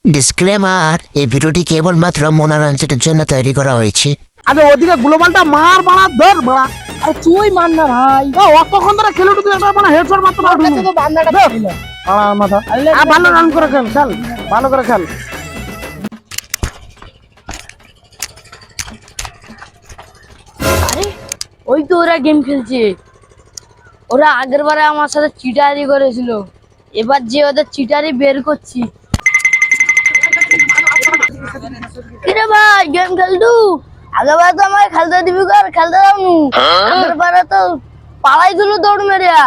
Disclaimer, এই ভিডিওটি কেবলমাত্র মনোরঞ্জনের জন্য তৈরি করা হয়েছে। আরে ওদিকে গ্লোবালটা মার বাড়া ধর বাড়া। আরে তুই মান না ভাই, অতক্ষণ ধরে খেলে তুই একটা মানে হেডশট মারতে পারবি তোর কাছে তো বান্দাটা ছিল। মাথা ভালো রান করে খেল খেল ভালো করে খেল। আরে ওই তো ওরা গেম খেলছে। ওরা আগের বারে আমার সাথে চিটারি করেছিল, এবার যে ওদের চিটারি বের করছি। কিরে ভাই গেম খেলতু? আগের বার তো আমাকে খেলতে দিবি কর, খেলতে দাও নু। আগের বারে তো পালাই দিল দৌড় মেরিয়া।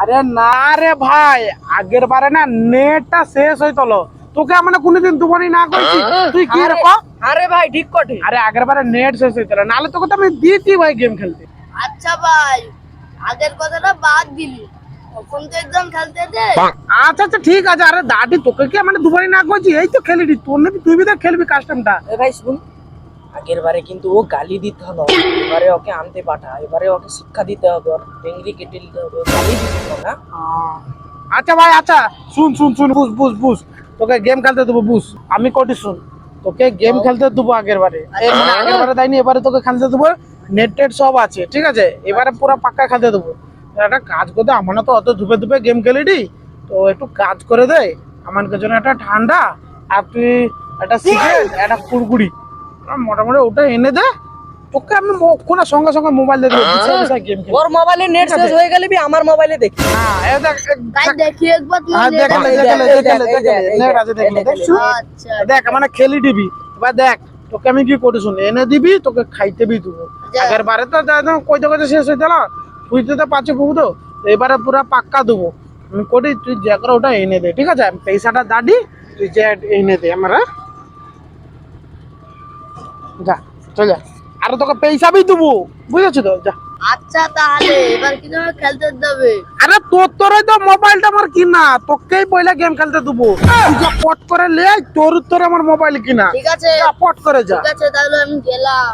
আরে না রে ভাই, আগের বারে না নেটটা শেষ হইতল, তোকে মানে কোনদিন দুবারই না কইছি। তুই কি রে ক? আরে ভাই ঠিক কটে। আরে আগের বারে নেট শেষ হইতল, নালে তোকে তো আমি দিতি ভাই গেম খেলতে। আচ্ছা ভাই, আগের কথাটা বাদ দিলি, কখন তো একদম খেলতে দে। আচ্ছা আচ্ছা ঠিক আছে। আরে দাদি তোকে কি মানে দুবারই না কইছি? এই তো খেলিনি, তোর নাকি তুই বিদা খেলবি কাস্টমটা। এ ভাই শুন, আগের বারে কিন্তু ও গালি দিতে হলো, এবারে ওকে আনতে পাঠা, এবারে ওকে শিক্ষা দিতে হবে, ওর টেংরি কেটে দিতে হবে, গালি দিতে হবে না। আচ্ছা ভাই আচ্ছা, শুন শুন শুন, বুঝ বুঝ বুঝ, তোকে গেম খেলতে দেবো বুঝ। আমি কটি শুন, তোকে গেম খেলতে দেবো আগের বারে, মানে আগের বারে দেয়নি, এবারে তোকে খেলতে দেবো। নেট টেট সব আছে ঠিক আছে, এবারে পুরো পাক্কা খেলতে দেবো। একটা কাজ করতে, আমার না তো অত ধুপে ধুপে গেম খেলিনি, তো একটু কাজ করে দে আমার জন্য, একটা ঠান্ডা আর তুই একটা সিগারেট একটা কুড়কুড়ি মোটামুটি ওটা এনে দে। তোকে আমি কোনো সঙ্গে সঙ্গে মোবাইল দিয়ে দেবো, গেম খেলি। ওর মোবাইলে নেট শেষ হয়ে গেলে বি আমার মোবাইলে দেখি। হ্যাঁ এই দেখ তাই দেখি একবার তোমার হ্যাঁ, net দেখলে, আছে। দেখলে, দেখলে, দেখলে, নেট আছে, দেখলে, দেখছো? আচ্ছা দেখ মানে খেলি দিবি। এবার দেখ তোকে আমি কি করি শুন, এনে দিবি, তোকে খাইতে বি দেবো। যা। আগের বারে তো কইতে কইতে শেষ হইতে না, বুঝতে তো পারছি বহু, তো এবারে পুরো পাক্কা দেবো। আমি করি তুই যে করে ওটা এনে দে, ঠিক আছে? আমি পয়সাটা দাদি, তুই যে এনে দে আমার। যা চল যা, আর তোকে পয়সা বি দেবো, বুঝেছো তো? যা। আচ্ছা তাহলে এবার কি তুমি খেলতে দেবে? আরে তোরই তো মোবাইলটা আমার কিনা, তোকেই পয়লা গেম খেলতে দেবো। তুই যা পট করে লে, তোর আমার মোবাইল কিনা। ঠিক আছে যা পট করে যা। ঠিক আছে, তাহলে আমি গেলাম।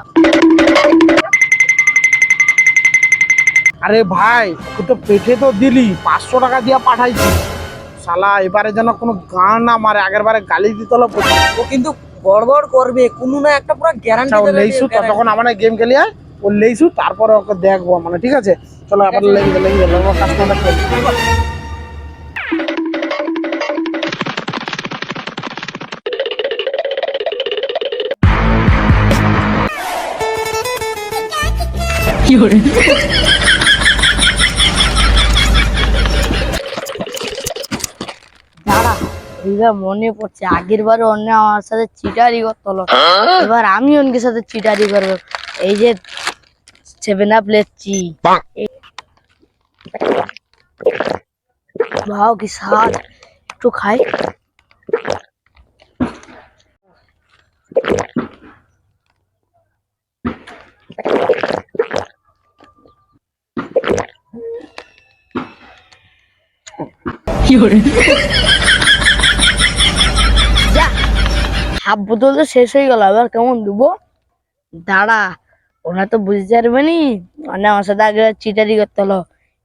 আরে ভাই তুই তো পেটে তো দিলি, 500 টাকা দিয়ে পাঠাইছি। শালা এবারে যেন কোনো গান না মারে, আগের বারে গালি দিতে হলো। ও কিন্তু গড়বড় করবে, কোনো না একটা পুরো গ্যারান্টি ও লেইছু তো, তখন আমার গেম খেলি আয়, ও লেইছু, তারপরে ওকে দেখবো মানে, ঠিক আছে? চলো আবার লেগে কাস্টমারটা খেলি। দাঁড়া, এইবার মনে পড়ছে আগের বারে অন্য আমার সাথে চিটারি করতো, এবার আমি অন্যের সাথে চিটারি করবো। এই যে 7 আপ লেচ্ছি, ভাও কি স্বাদ, একটু খাই। যা, হাফ বোতল তো শেষ হয়ে গেল, এবার কেমন দেবো? দাঁড়া, ওরা তো বুঝতে পারবে নি মানে আমার সাথে আগে চিটারি করতে হলো।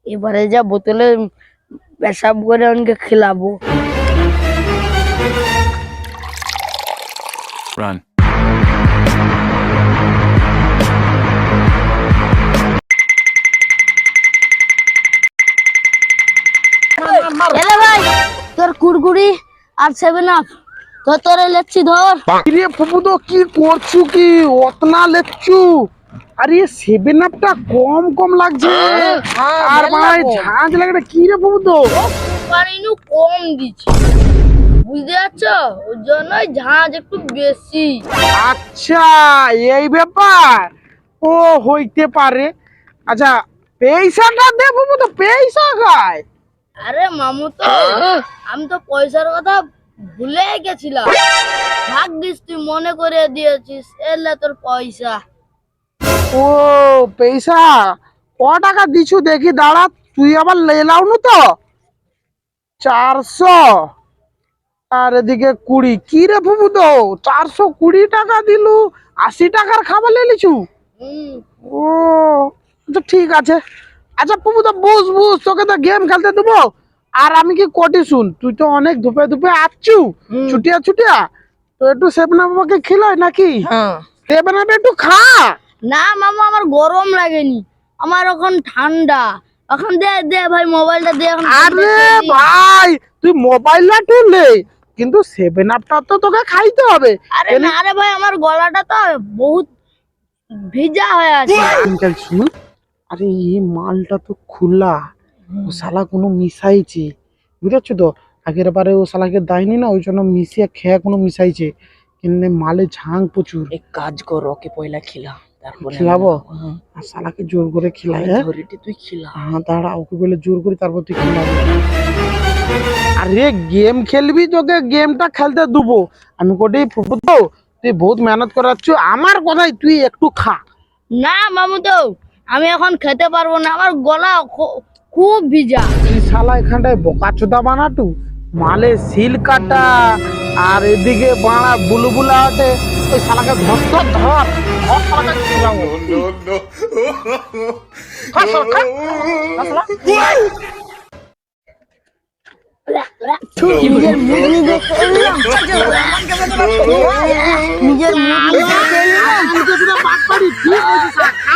এবারে যা বোতলে পেশাব করে অনেকে খেলাবো। Run. এলে ভাই, তোর কুড়কুড়ি আর 7 আপ, তোর লেচ্ছি ধর। রে ফুপু তো কি করছু, কি অতনা লেচ্ছু? আরে 7 আপটা কম কম লাগছে, আর ভাই ঝাঁজ লাগে কি রে ফুপু তো? পারিনু কম দিচ্ছি, বুঝতে পারছো? ওর জন্যই ঝাঁজ একটু বেশি। আচ্ছা এই ব্যাপার, ও হইতে পারে। আচ্ছা পয়সাটা দে ফুপু, তো পয়সা খায়। আরে মামু তো, আমি তো পয়সার কথা ভুলে গেছিলাম, ভাগ্যিস তুই মনে করে দিয়েছিস, এলে তোর পয়সা। ও পয়সা ক টাকা দিছু দেখি, দাঁড়া তুই আবার লেলাও নু তো। 400 আর এদিকে 20, কি রে ফুপু তো 420 টাকা দিলু, 80 টাকার খাবার লেলিছু। হুম, ও তো ঠিক আছে। আচ্ছা ফুপু তো বুঝ বুঝ, তোকে তো গেম খেলতে দেবো, আর আমি কি কোটি শুন, তুই তো অনেক ধুপে ধুপে আসছু, ছুটিয়া ছুটিয়া, তো একটু সেভেন আপ আমাকে খেলাই নাকি? হ্যাঁ। সেভেন আপ একটু খা। না মামু, আমার গরম লাগেনি, আমার এখন ঠান্ডা। এখন দে দে ভাই মোবাইলটা দে এখন। আরে ভাই তুই মোবাইলটা তুললে, কিন্তু সেভেন আপটা তো তোকে খাইতে হবে। আরে না রে ভাই, আমার গলাটা তো বহুত ভিজা হয়ে আছে। আঙ্কেল শুন, আরে এই মালটা তো খোলা, ও শালা কোনো মিশাইছে, বুঝেছো তো? আগের বারে ও শালাকে দেয়নি না, ওই জন্য মিশিয়ে খেয়ে কোনো মিশাইছে, কিন্তু মালে ঝাং প্রচুর। এক কাজ কর, ওকে পয়লা খিলা, তারপরে খিলাবো? আর শালাকে জোর করে খিলাই। হ্যাঁ ধরিটি তুই খিলা। হ্যাঁ দাঁড়া, ওকে বলে জোর করে তারপর তুই খিলাবি। আরে গেম খেলবি, তোকে গেমটা খেলতে দেবো আমি। কোটি তো তুই বহুত মেহনত করাচ্ছ, আমার কথাই তুই একটু খা। না মামু, তো আমি এখন খেতে পারবো না, আমার গলা খুব ভিজা। এই শালা এখানটায় বোকাচোদা বানাটু, মালে সিল কাটা, আর এদিকে বাড়া বুলবুলা ওঠে। ওই শালাকে ধর ধর ধর ধর, শালাকে খিলাবো। খা শালা, খা। খা শালা। নিজের মুখ নিজে খেলাম, নিজের মুখ নিজে খেলাম। আমি তো পুরো বাট পারি, ঠিক হয়েছে শালা, খা।